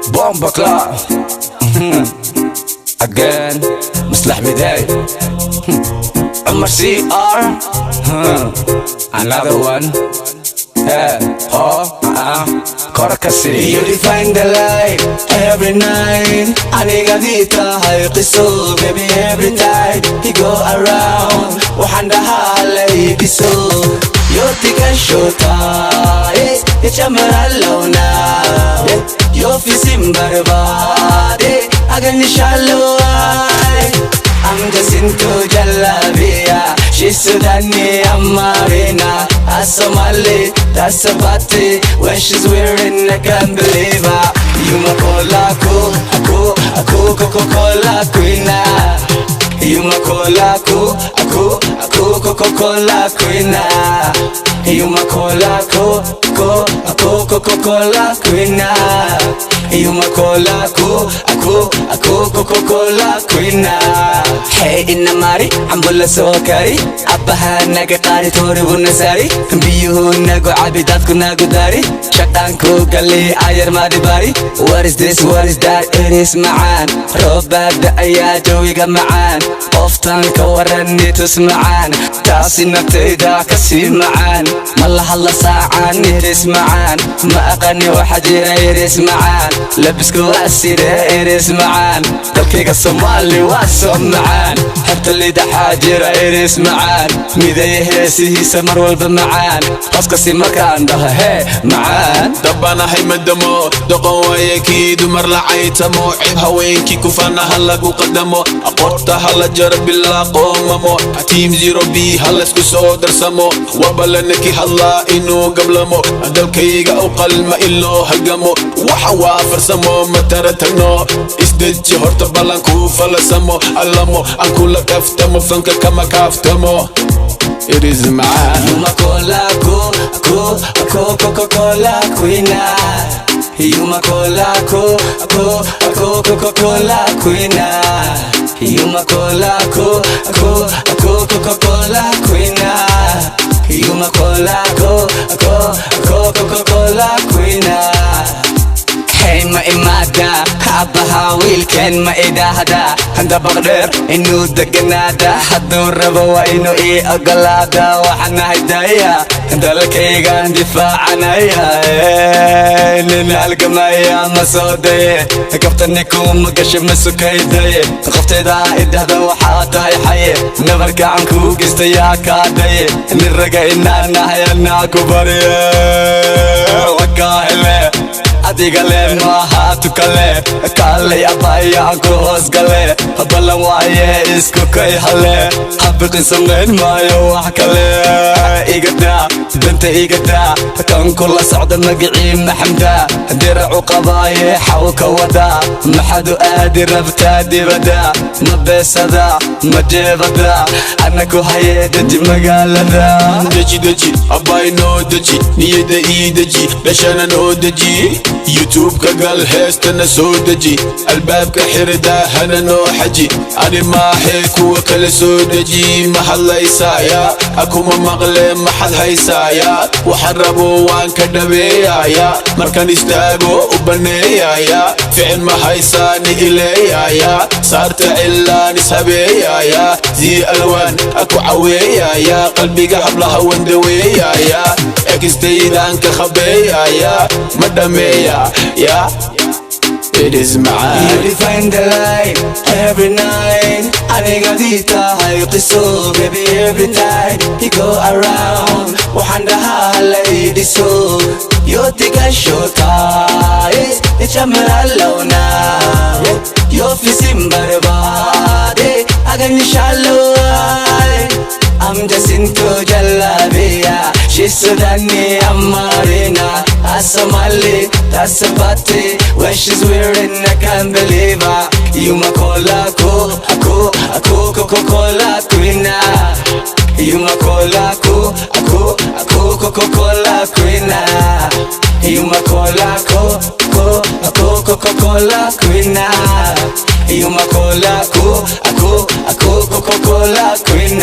بومبا كلا again مصلح بداية عمر سي ار another one كوركاسي. You define the light every night. أنيقا دي تاهي قصو baby every time you go around وحندها علي قصو يوتيك الشوطة يتشمر اللونا يو في سمبر بادي أغني شالواي I'm just into jalabiya. She's Sudani, I'm Marina. A Somali, that's a bati. When she's wearing, I can't believe her. You my cola, Coca-Cola queen. You my cola, Coca-Cola queen. You my cola, Coca-Cola queen. You my cola, Coca-Cola queen. Hey inna mari ambulla sokari abbaha naga qari tori bunasari biyuhu nagu abidadku nagu dari shaqanku gali ayar madi bari. What is this, what is that? It is ma'an roobad da'aya jawiga ma'an qoftan ka warani tusma'an taasi naftayda kasi ma'an malla halla sa'an it is ma'an ma aqani waxa jira it is ma'an labisku asida it is ma'an dalkayga Somali waa soo ma'an حتى اللي ده حاجر عريس معان ميداي هيسي سمر والبمعان قصقصي مكان ده هي معان دبانا هي مدمو دقوا يكيد ومر لعيتمو عيب هوينكي كفانا هلا قدمو أقوطة هلا جرب الله قوممو تيم زيرو بي هلا اسكو سودر سمو وبلنكي هلا إنو قبلمو دلكيغا أقل ما إلو هقمو وحوافر سمو مترتنو إسدجي هورتا بلانكو فلسمو ألمو أنكو لكفتمو فنك كما كفتمو It is mine. You my cola, Coca-Cola queen. You my cola, Coca-Cola queen. You my cola, Coca-Cola queen. You my cola, Coca-Cola queen. Hey ma imada abaha wiilkan ma idahda handa baqdheer inuu deganaada hadduu rabo waa inuu ii ogolaada waxaan haydaya dalkaygaan difaacanaya nin halgamaya ma soo daye kabtani kuma gasho ma sukaydaye qoftayda idahda waxaa tahay xaye nabarkaan ku geystayaa kaa daye nin raga inaan nahay anaa ku barye wakaahile adiga le maaha tukale kaalay abayaan ku hoos gale ballan waaye isku kay hale habiqin samayn maayo wax kale igada danta igada kan kula socda magicii maxamda diracu qabaaye xawka wada maxadu aadi rabtaa dibada ma beesada ma jeebada anaku haye daji magaalada deji abay noo deji niyada ii deji beshana noo deji يوتيوب كقال هيستنا سودجي الباب كحردا هنا نو حجي أنا ما حيك وكل سودجي محل يسايا أكو مغلي محل هيسايا وحربوا وان كدبيا يا مركان يستاقو وبنيا يا فعل ما هيساني إليا يا صارت إلا نسبيا يا زي ألوان أكو عويا يا قلبي قبلها وندويا يا اكس ديدان كخبيا يا مدميا Yeah, it is mine. You define the light every night. أنيقا دي تاهي قصو baby every time you go around وحندها علي ديسو يوتيك الشوطة يتشمر اللونا يو في سمبر بادي أغني شالواي I'm just into jalabiya. She's Sudani, I'm Marina. A Somali, that's a bati. When she's wearing, I can't believe her. You my cola, Coca-Cola queen. You my cola, Coca-Cola queen. You my cola, Coca-Cola queen. You my cola, Coca-Cola queen.